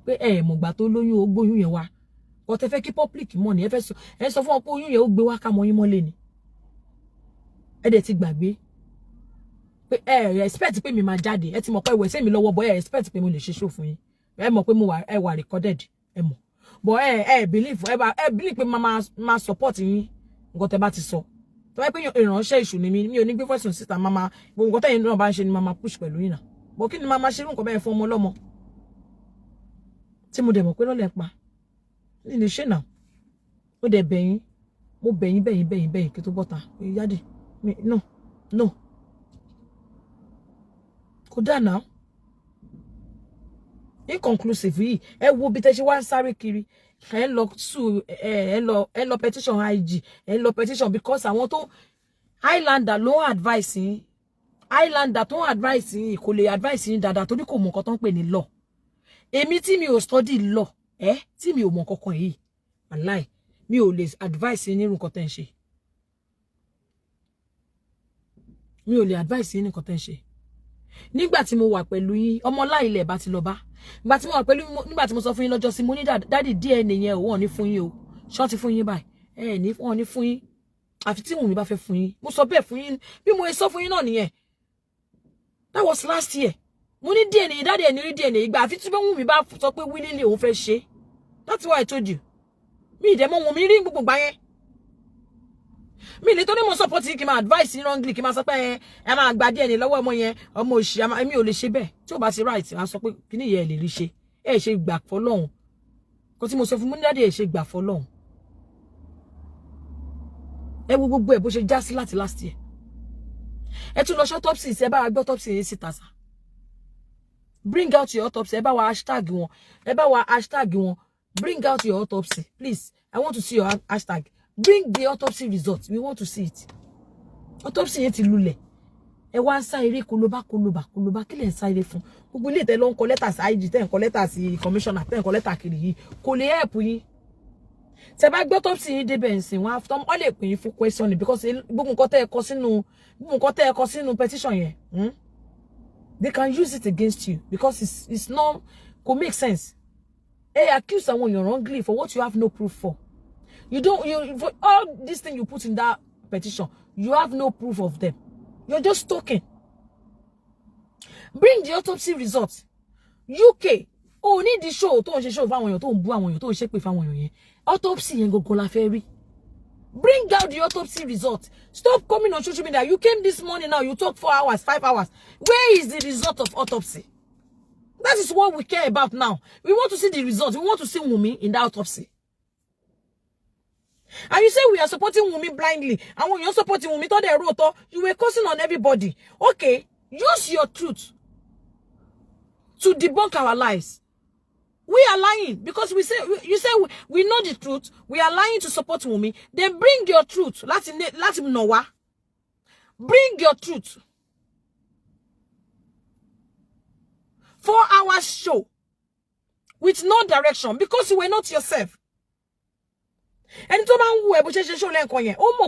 Pé ẹ mọ̀gbà tó lóyún ó gbóyún yẹn wá. Ó tẹ́ fẹ́ kí public mọ̀ ni ẹ sọ fún wọn pé oyún yẹn ó gbé wá ká mọ́ yín mọ́lé ni. Ẹ dẹ̀ ti gbàgbé. Pé ẹ expect pé mi máa jáde, ẹ ti mọ̀ pé ìwé ṣe mi lọ́wọ́ bọ́ ẹ expect pé mo lè ṣe show fún yín. Ẹ mọ̀ pé ẹ wà recorded, ẹ mọ̀. But ẹ believe pé máa support yín. Nǹkan tẹ́ bá ti sọ tó bá pé ìránṣẹ́ ìṣù ni mi ò ní gbé fẹ̀sùn síta mama gbogbo nǹkan tẹ́yin náà bá ń ṣe ni mama push pẹ̀lú yín náà bó kí ni mama ṣe nǹkan bẹ́ẹ̀ fún ọmọ ọlọ́mọ tí mo dẹ̀ mọ̀ pé lọ́lẹ̀ pa ní lè ṣe náà ó dẹ̀ bẹ̀yìn mo bẹ̀yìn kí tó bọ́ta yáde no kò dà náà inconclusive yìí ẹ wo bí tẹ́ ṣe wá ń sáré kiri ẹ lọ petition IG ẹ lọ petition because àwọn tó Highlander ló advice yín Highlander tó advice yín kò lè advice yín dáadáa torí kò mọ nǹkan tó ń pè ní law. Èmi tí mi ò study law, tí mi ò mọ kankan yìí, wallahi, mi ò lè advice yín nírú nǹkan tẹ́ ń ṣe. Mi ò lè advice yín nǹkan tẹ́ ń ṣe. Nígbà tí mo wà pẹ̀lú yín, ọmọ láìlẹ̀ bá ti lọ bá. Nígbà tí mo wà pẹ̀lú nígbà tí mo sọ fún yín lọ́jọ́ sí mo ní daddy DNA yẹn wọ́n ní fún yín o. Ṣọ́ ti fún yín báyìí. Ní wọ́n ní fún yín. Àfi tí Wùnmí bá fẹ́ fún yín. Mo sọ bẹ́ẹ̀ fún yín bí mo sọ fún yín náà nìyẹn. That was last year. Mo ní DNA daddy ẹni rí DNA ìgbà àfi tí Wùnmí bá sọ pé willingly òun fẹ́ ṣe. That's why I told you. Mi ìdẹ̀ mọ́ Wùnmí rí gbogbo gbà yẹn. Mi lè tó ní mo support yín kí ma advice yín wrongly kí ma sọ pé ẹ máa gba DNA lọ́wọ́ ọmọ yẹn ọmọ òṣì mi ò lè ṣe bẹ́ẹ̀ tí ó bá ti right ma sọ pé kíní yẹn lè rí ṣe ẹ ṣe gbà fọ́lọ́run kò tí mo sọ fún mo ní daddy ẹ ṣe gbà fọ́lọ́run ẹ wo gbogbo ẹ bó ṣe já sí láti last year ẹ tún lọ ṣe autopsy ẹ bá wa gbé autopsy yẹn síta sa bring out your autopsy ẹ bá wa hashtag wọn bring out your autopsy please I want to see your hashtag. Bring the autopsy results. We want to see it. Autopsy yẹn ti lulẹ̀. Ẹ wá ń sá eré koloba kí lẹ ń sá eré fún. Gbogbo ilé tẹ́ lọ ń kọ lẹ́tà sí IG tẹ́ ń kọ lẹ́tà sí commissioner tẹ́ ń kọ lẹ́tà kiri yìí. Kò lè help yín. Tẹ́ bá gbé autopsy yín débẹ̀ ńsìn wọ́n after all lè pín yín fún question because gbogbo nǹkan tẹ́ ẹ kọ sínú petition yẹn. They can use it against you because it's not could make sense. Hey, accuse someone you're wrongly for what you have no proof for. You for all this thing you put in that petition, you have no proof of them. You're just talking. Bring the autopsy results. UK, need the show tó ń ṣe show fáwọn èèyàn tó ń bú àwọn èèyàn tó ń ṣépè fáwọn èèyàn yẹn. Autopsy yẹn gogo la fẹ́ rí. Bring out the autopsy results. Stop coming on social media. You came this morning now, you talk 4 hours, 5 hours. Where is the result of autopsy? That is what we care about now. We want to see the results. We want to see Wunmi in the autopsy. And you say we are supporting Wunmi blindly. And when you're supporting Wunmi, you were cursing on everybody. Okay, use your truth to debunk our lies. We are lying because you say we know the truth. We are lying to support Wunmi. Then bring your truth. Let him know what. Bring your truth. 4 hours show with no direction because you were not yourself. And to man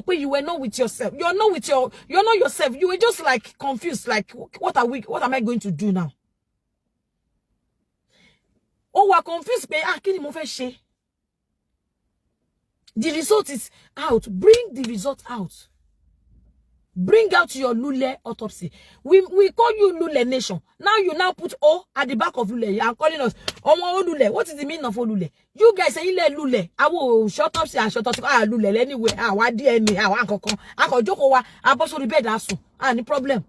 who you were not with yourself. You're not yourself. You were just like confused, like what am I going to do now? Oh, we're confused, the result is out. Bring the result out. Bring out your Lule autopsy. We call you Lule Nation. Now you put O at the back of Lule. You are calling us Omo Lule. What is the meaning of Lule? You guys say Lule. I will shut up and shut up. Lule anyway. What DNA? I can joke over. I post on the bed. Any problem?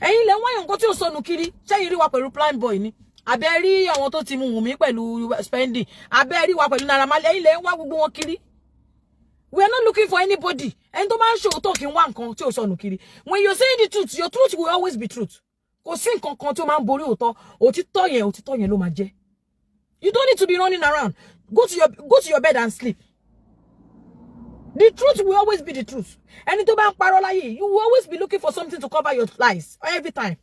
Why you go to son kiri? Say you want to plan boy ni. Aberi àwọn tó ti mú Wunmi pẹ̀lú spending. Aberi wa pẹ̀lú Naira Marley. Wa gbogbo wọn kiri. We are not looking for anybody. And the man show talking one con tí ó sọnù kiri. When you're saying the truth, your truth will always be truth. Kò sí nǹkan kan tí ó máa ń borí òtítọ́ yẹn ló máa jẹ́. You don't need to be running around. Go to your bed and sleep. The truth will always be the truth. And tó bá ń parọ́ láyé, you will always be looking for something to cover your lies every time.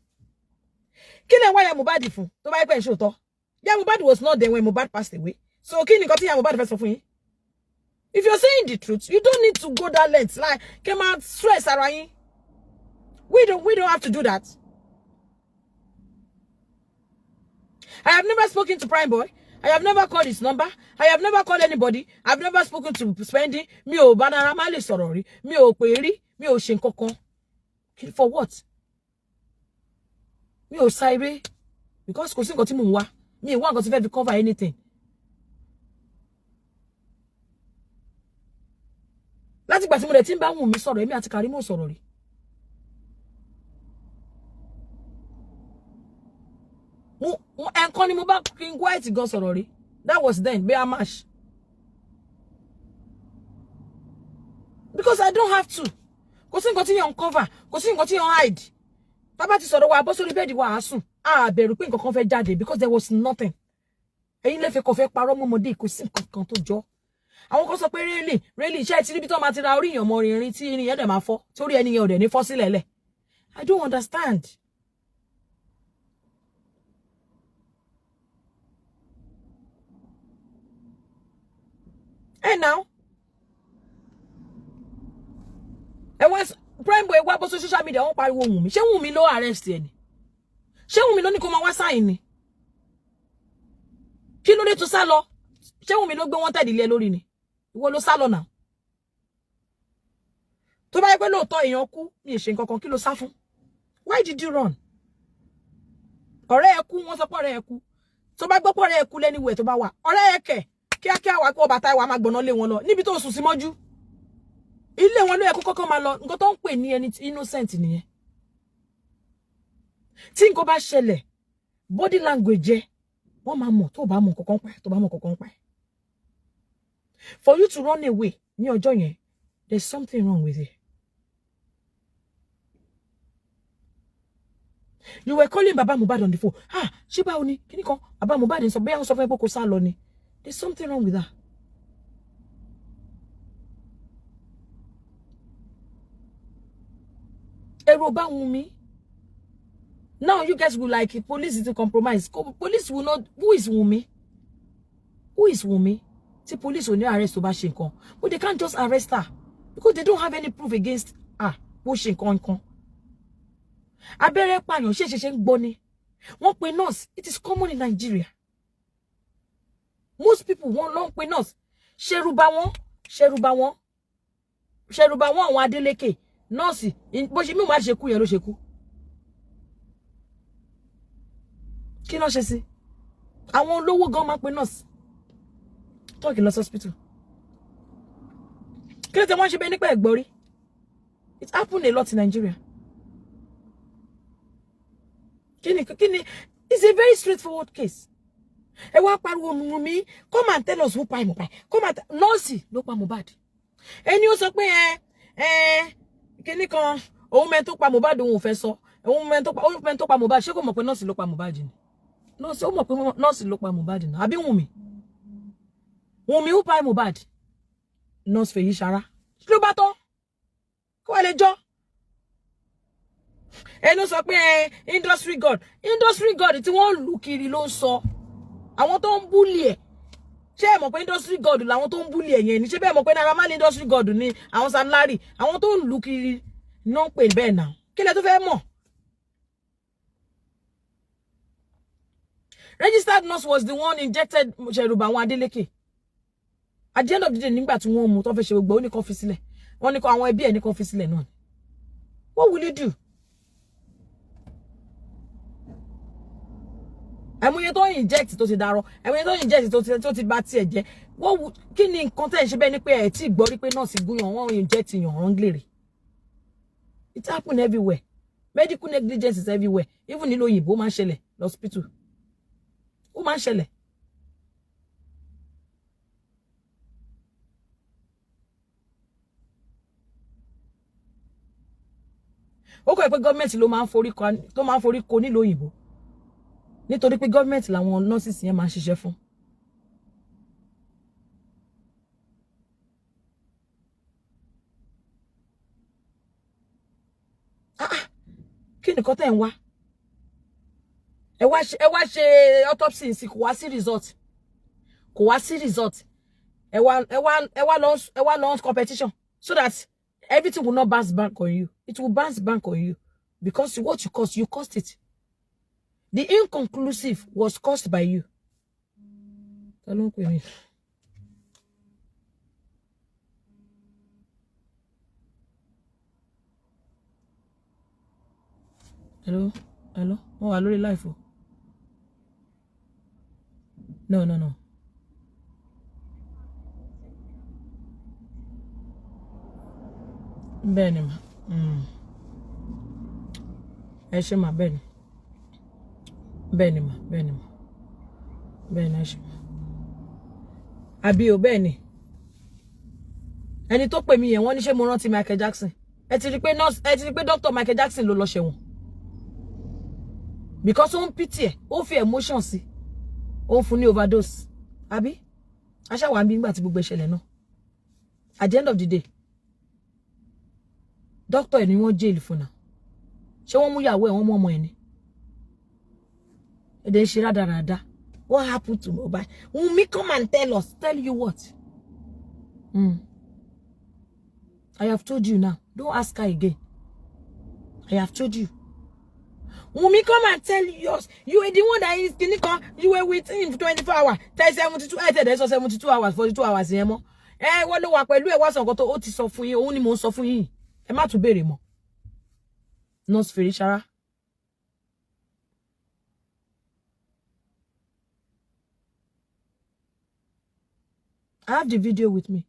Kí lẹ wá ya Mohbad fún? Tó bá yẹ pé ṣó tọ́. Ya Mohbad was not there when Mohbad passed away. So kí ni nǹkan tí ya Mohbad fẹ́ sọ fún yín? If you're saying the truth, you don't need to go that length. Like, come on, stress around. We don't have to do that. I have never spoken to Prime Boy. I have never called his number. I have never called anybody. I've never spoken to Spending. Mi ò bá Naira Marley sọ̀rọ̀ rí. Mi ò pè rí. Mi ò ṣe nǹkankan. For what? Mi ò sá eré. Because kò sí nǹkan tí mò ń wá. Mi ò wá nǹkan tí fẹ́ fi cover anything. Láti ìgbà tí mo dẹ̀ tí ń bá Wunmi sọ̀rọ̀ èmi àti Karimo sọ̀rọ̀ rí. Ẹ̀kan ni mo bá King White gan sọ̀rọ̀ rí. That was then, Bear Mash. Because I don't have to. Kò sí nǹkan tí yẹn uncover. Kò sí nǹkan tí yẹn hide. Bàbá ti sọ̀rọ̀ wa bọ́ sórí bẹ́ẹ̀dì wa àásùn. Bẹ̀rù pé nǹkan kan fẹ́ jáde because there was nothing. Ẹ̀yin lè fẹ́ kó fẹ́ parọ́ mọ́ ọmọdé kò sí nǹkan kan tó jọ. Àwọn kan sọ pé really iṣẹ́ ti ríbi tó máa ti ra orí èèyàn mọ rinrin tí irin yẹn dẹ̀ máa fọ́ torí ẹni yẹn ò dẹ̀ ní fọ́ sílẹ̀ lẹ̀. I don't understand. And now, and once Prime Boy wá bọ́ social media wọ́n pariwo Wunmi. Ṣé Wunmi ló arrest ẹ ni? Ṣé Wunmi ló ní kó máa wá sign ni? Kí ló dé tó sá lọ? Ṣé Wunmi ló gbé wanted ilé lórí ni? Ìwọ ló sá lọ now. Tó bá yẹ pé lóòótọ́ èèyàn kú, mi ṣe nǹkan kan kí ló sá fún? Why did you run? Ọ̀rẹ́ ẹ kú, wọ́n sọ pé ọ̀rẹ́ ẹ kú. Tó bá gbọ́ pé ọ̀rẹ́ ẹ kú lẹ́niwẹ̀ tó bá wà. Ọ̀rẹ́ ẹ kẹ̀ kíákíá wá kó bàtà wa máa gbọ̀nà lé wọn lọ. Níbi tó sùn sí mọ́jú. Ilé wọn ló yẹ kó kọ́kọ́ máa lọ. Nǹkan tó ń pè ní ẹni innocent nìyẹn. Tí nǹkan bá ṣẹlẹ̀, body language jẹ́ wọ́n máa mọ̀ tó bá mọ̀ kankan pa, tó bá mọ̀ kankan pa. For you to run away ní ọjọ́ yẹn, there's something wrong with it. You were calling Baba Mohbad on the phone. Ah, ṣé báwo ni? Kíni kan Baba Mohbad ń sọ bóyá wọ́n sọ fún ẹ pé kó sá lọ ni. There's something wrong with that. Ẹ̀rù bá Wunmi. Now you guys will like police to compromise. Police will not. Who is Wunmi? Who is Wunmi? See, police will not arrest Obashinkan. But they can't just arrest her because they don't have any proof against her. Obashinkan. Abẹ́rẹ́ pààyàn ṣe ń gbọ́ ni. Wọ́n pe nurse. It is common in Nigeria. Most people wọ́n lọ pe nurse. Ṣẹ̀rù bà wọ́n àwọn Adeleke. Nurse, bó ṣe mi wá ṣe kú yẹn ló ṣe kú. Kí ló ṣe sí? Àwọn olówó gan máa pe nurse. Talk in hospital. Kí ló tẹ́ wọ́n ṣe bẹ́ẹ̀ nípa ẹ̀gbọ́rí? It happened a lot in Nigeria. Kini, it's a very straightforward case. Ẹ wá pariwo Wunmi, come and tell us who pa Mohbad. Come and nurse ló pa Mohbad. Ẹni ó sọ pé kini kan òun men tó pa Mohbad òun ò fẹ́ sọ. Òun men tó pa Mohbad ṣé kò mọ̀ pé nurse ló pa Mohbad ni. Nurse ó mọ̀ pé nurse ló pa Mohbad ni. Àbí Wunmi. Wunmi who pa Mohbad. Nurse Feyi Shara. Ló bá tán. Kó wá lè jọ́. Ẹnu sọ pé industry god tí wọ́n lù kiri ló ń sọ àwọn tó ń bully ẹ̀ ṣé ẹ mọ̀ pé industry god làwọn tó ń bully ẹ̀ yẹn ni ṣé bẹ́ẹ̀ mọ̀ pé Naira Marley industry god ni àwọn Sam Larry àwọn tó ń lù kiri náà ń pè bẹ́ẹ̀ náà kí lẹ tó fẹ́ mọ̀. Registered nurse was the one injected Ṣẹ̀rùbà àwọn Adeleke at the end of the day nígbà tí wọ́n mú tó fẹ́ ṣe gbogbo ó ní kó fi sílẹ̀ wọ́n ní kó àwọn ẹbí ẹ̀ ní kó fi sílẹ̀ náà. What will you do? Ẹ̀múyẹ tó inject tó ti dárọ̀ ẹ̀múyẹ tó inject tó ti bá tiẹ̀ jẹ́ wọ́n kí ni nǹkan tẹ́ ẹ̀ ṣe bẹ́ẹ̀ ni pé ẹ̀ tí gbọ́ rí pé nọ́ọ̀sì gúnyàn wọ́n inject yàn wọ́n glèrè. It happen everywhere. Medical negligence is everywhere. Even nílò òyìnbó ó máa ń ṣẹlẹ̀ lọ́spítù. Ó máa ń ṣẹlẹ̀. Ó kọ̀ pé gọ́ọ̀mẹ̀ntì ló máa ń forí ko nílò òyìnbó. Nítorí pé gọ́ọ̀mẹ̀ntì làwọn nurses yẹn máa ń ṣiṣẹ́ fún. Kí ni nǹkan tẹ́ ń wá? Ẹ wá ṣe autopsy sí kò wá sí result. Ẹ wá launch competition so that everything will not bounce back on you. It will bounce back on you because what you caused it. The inconclusive was caused by you. Hello. Oh, I lórí life. No. Bẹ́ẹ̀ni ma. Ẹ ṣé ma bẹ́ẹ̀ni. Bẹ́ẹ̀ni ma. Bẹ́ẹ̀ni ẹ ṣé ma. Àbí o bẹ́ẹ̀ni. Ẹni tó pè mí yẹn wọ́n ní ṣé mo rántí Michael Jackson. Ẹ ti rí pé Dr. Michael Jackson ló lọ ṣẹ̀wọ̀n. Because ó ń pity ẹ̀, ó fi emotion sí. Ó ń fún ní overdose. Àbí? Aṣá wà nígbà tí gbogbo ìṣẹ̀lẹ̀ náà. At the end of the day, doctor ẹ̀ ni wọ́n jail fún náà. Ṣé wọ́n mú ìyàwó ẹ̀ wọ́n mú ọmọ ẹ̀ ni? Èdè ṣe rádaràda. What happened to Mohbad? Wunmi, come and tell us. Tell you what? I have told you now. Don't ask her again. I have told you. Wunmi, come and tell us. You were the one that is clinical. You were with him for 24 hours. 72 hours, 42 hours. Wọ́n ló wà pẹ̀lú ẹ̀ wá sọ nǹkan tó ó ti sọ fún yín. Òun ni mò ń sọ fún yín. Ẹ má tún béèrè mọ́. Nurse Ferishara. I have the video with me.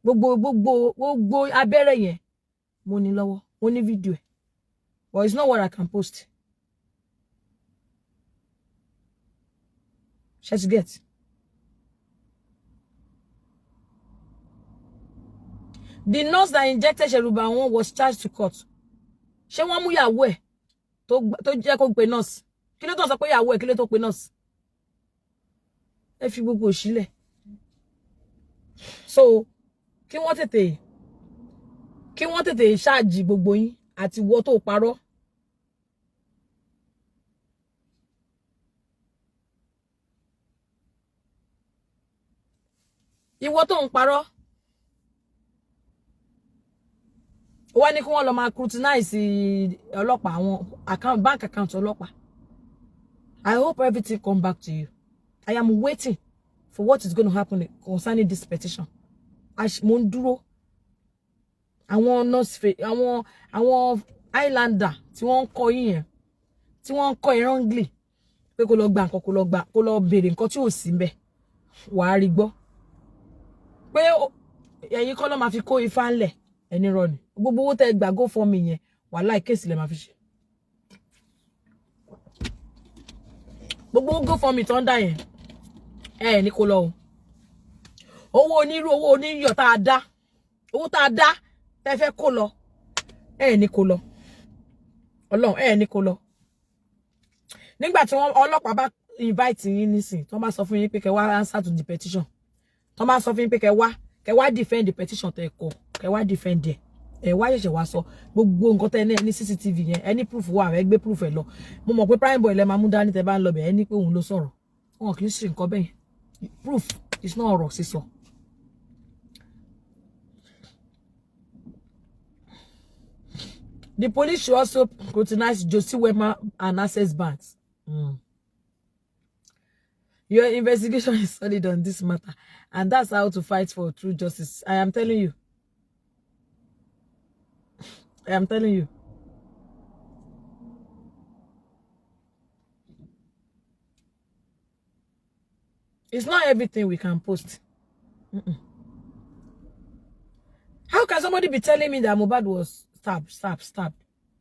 Gbogbo abẹ́rẹ́ yẹn mo ní lọ́wọ́. Mo ní video ẹ̀. But it's not what I can post. Let's get. The nurse that injected Sheruba one was charged to court. Ṣé wọ́n mú ìyàwó ẹ̀ tó jẹ́ kó pe nurse. Kí ló tó sọ pé ìyàwó ẹ̀ kí ló tó pe nurse. Ẹ fi gbogbo òṣìlẹ̀. So kí wọ́n tètè ṣáàjì gbogbo yín àti ìwọ tó parọ́. Ìwọ tó ń parọ́. Wọ́n ní kí wọ́n lọ máa scrutinize ọlọ́pàá àwọn bank account ọlọ́pàá. I hope everything come back to you. I am waiting for what is going to happen concerning this petition. Mo ń dúró. Àwọn nurse àwọn Islander tí wọ́n kọ yín yẹn tí wọ́n kọ wrongly pé kó lọ gba nǹkan kó lọ béèrè nǹkan tí ò sí ńbẹ̀. Wà á rí gbọ́. Pé ẹ̀yin kọ́ ló máa fi kó ifá ńlẹ̀ ẹni rọ ni. Gbogbo owó tẹ́ gbà go for me yẹn wàláhì case lẹ máa fi ṣe. Gbogbo go for me tó ń dá yẹn ní kó lọ o. Owó onírú owó oníyọ̀ tá a dá. Owó tá a dá tẹ́ fẹ́ kó lọ. Ní kó lọ. Ọlọ́run ní kó lọ. Nígbà tí wọ́n ọlọ́pàá bá invite yín nísìn, tó bá sọ fún yín pé kẹ́ wá answer to the petition. Tó bá sọ fún yín pé kẹ́ wá defend the petition tẹ́ kọ. Kẹ́ wá defend ẹ̀. Wá ṣẹ̀ṣẹ̀ wá sọ gbogbo nǹkan tẹ́ ní CCTV yẹn. Any proof wà ẹ gbé proof ẹ lọ. Mo mọ̀ pé Prime Boy lẹ máa mú dání tẹ́ bá ń lọ bẹ̀ ní pé òun ló sọ̀rọ̀. Wọn kì í ṣe nǹkan bẹ́ẹ̀. Proof is not ọ̀rọ̀ sísọ. The police should also scrutinize Josie Wema and Access Banks. Your investigation is solid on this matter, and that's how to fight for true justice. I am telling you. I am telling you. It's not everything we can post. How can somebody be telling me that Mohbad was stabbed?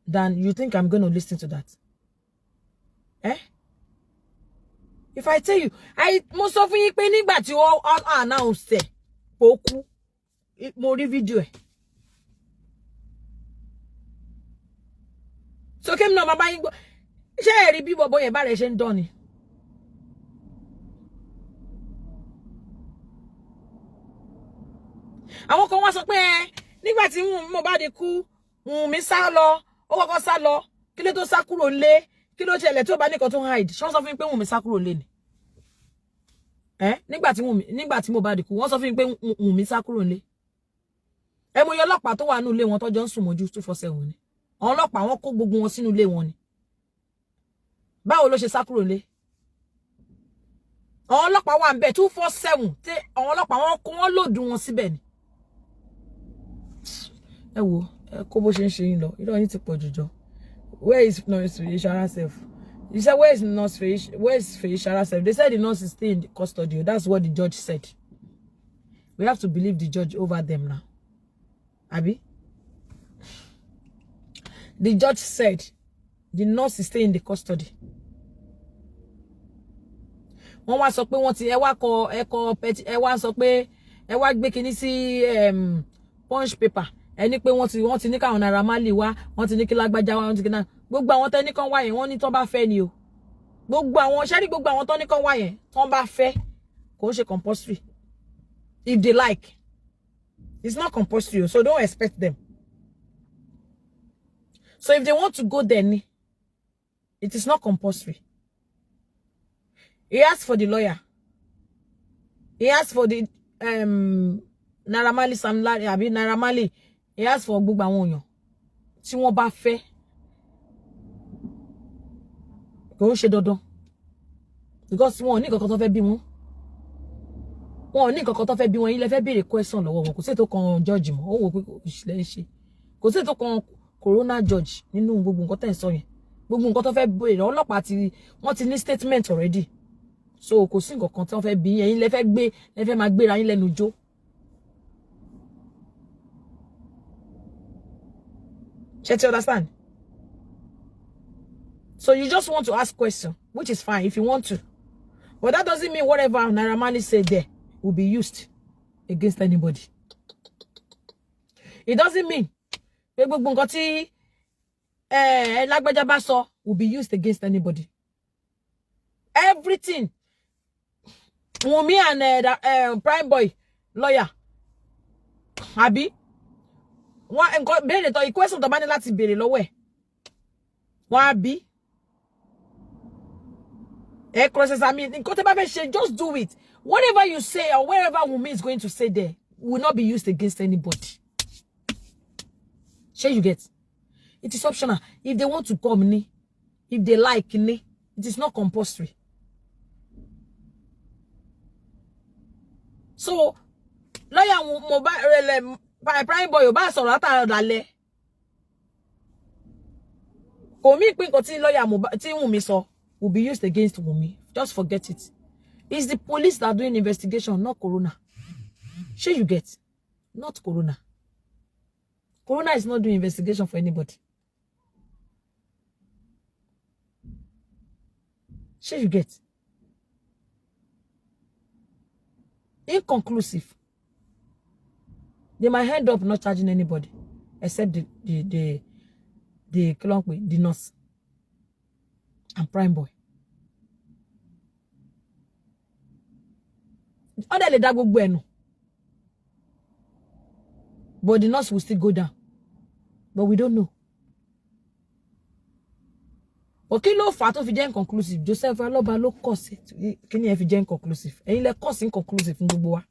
Then you think I'm going to listen to that? If I tell you, most of you pay nígbà tí ó announce poku mo rí video. So kem no baba yin ṣé rí bí bobo yẹn bá rẹ̀ ṣe ń dán ni. Àwọn kan wá sọ pé nígbà tí Mohbad kú mi sá lọ ó kọ́kọ́ sá lọ kí ló tó sá kúrò nílé kí ló ṣẹlẹ̀ tó bá ní kan tó hide ṣé wọ́n sọ fún mi pé mi sá kúrò nílé ni nígbà tí Mohbad kú wọ́n sọ fún mi pé mi sá kúrò nílé mo yọ ọlọ́pàá tó wà nínú ilé wọn tọ́jọ́ ń sùn mọ́jú 247 ni àwọn ọlọ́pàá wọn kó gbogbo wọn sínú ilé wọn ni báwo ló ṣe sá kúrò nílé àwọn ọlọ́pàá wà ńbẹ̀ 247 tí àwọn ọlọ́pàá wọn kó wọn lòdù wọn síbẹ̀ ni ẹ wo kó bó ṣe ń ṣe yín lọ irọ́ yín ti pọ̀ jùjọ. Where is Nurse Ferishara self? You said where is Ferishara self? They said the nurse is still in the custody. That's what the judge said. We have to believe the judge over them now. Abi? The judge said the nurse is still in the custody. Wọ́n wá sọ pé wọ́n ti ẹ wá sọ pé ẹ wá gbé kíní sí punch paper. Ẹni pé wọ́n ti ní káwọn Naira Marley wá, wọ́n ti ní kí lágbájá wá, wọ́n ti kíná. Gbogbo àwọn tẹ́ni kan wá yẹn, wọ́n ní tọ́n bá fẹ́ ni o. Gbogbo àwọn tọ́ni kan wá yẹn, tọ́n bá fẹ́ kò ṣe compulsory. If they like. It's not compulsory, so don't expect them. So if they want to go there, it is not compulsory. He asked for the lawyer. He asked for the Naira Marley Sam Larry, àbí Naira Marley. He asked for gbogbo àwọn èèyàn tí wọ́n bá fẹ́. Kò ṣe dandan. Because wọ́n ní nǹkan kan tó fẹ́ bí wọn. Wọ́n ní nǹkan kan tó fẹ́ bí wọn, ilé fẹ́ béèrè question lọ́wọ́ wọn. Kò sí tó kan judge mọ́. Ó wò pé ìṣẹ̀lẹ̀ ṣe. Kò sí tó kan corona judge nínú gbogbo nǹkan tẹ́ ń sọ yẹn. Gbogbo nǹkan tó fẹ́ béèrè ọlọ́pàá ti wọ́n ti ní statement already. So kò sí nǹkan kan tí wọ́n fẹ́ bí yẹn, ilé fẹ́ gbé, ẹ fẹ́ máa gbéra yín lẹ́nu jó. Ṣé you understand? So you just want to ask question, which is fine if you want to. But that doesn't mean whatever Naira Marley said there will be used against anybody. It doesn't mean gbogbo nǹkan tí Lágbájá bá sọ will be used against anybody. Everything. Wunmi and Prime Boy lawyer. Abi. One béèrè tó question tó bá ní láti béèrè lọ́wọ́ ẹ̀. Wọ́n abi. I mean, just do it. Whatever you say or wherever Wunmi is going to say there will not be used against anybody. Sure you get? It is optional. If they want to come, if they like, it is not compulsory. So, lawyer mobile Prime Boy o ba sọ̀rọ̀ ata dalẹ̀. Kò mí pé nǹkan tí lawyer tí Wunmi sọ will be used against Wunmi. Just forget it. It's the police that are doing investigation, not Corona. Sure you get? Not Corona. Corona is not doing investigation for anybody. Sure you get? Inconclusive. They might end up not charging anybody except the nurse and Prime Boy. Other than that, but the nurse will still go down. But we don't know. Okay, lo fa tó fi jẹ́ inconclusive. Joseph Aloba ló cause it. Kini ẹ fi jẹ́ inconclusive. Ẹ̀yin lẹ cause inconclusive fún gbogbo wa.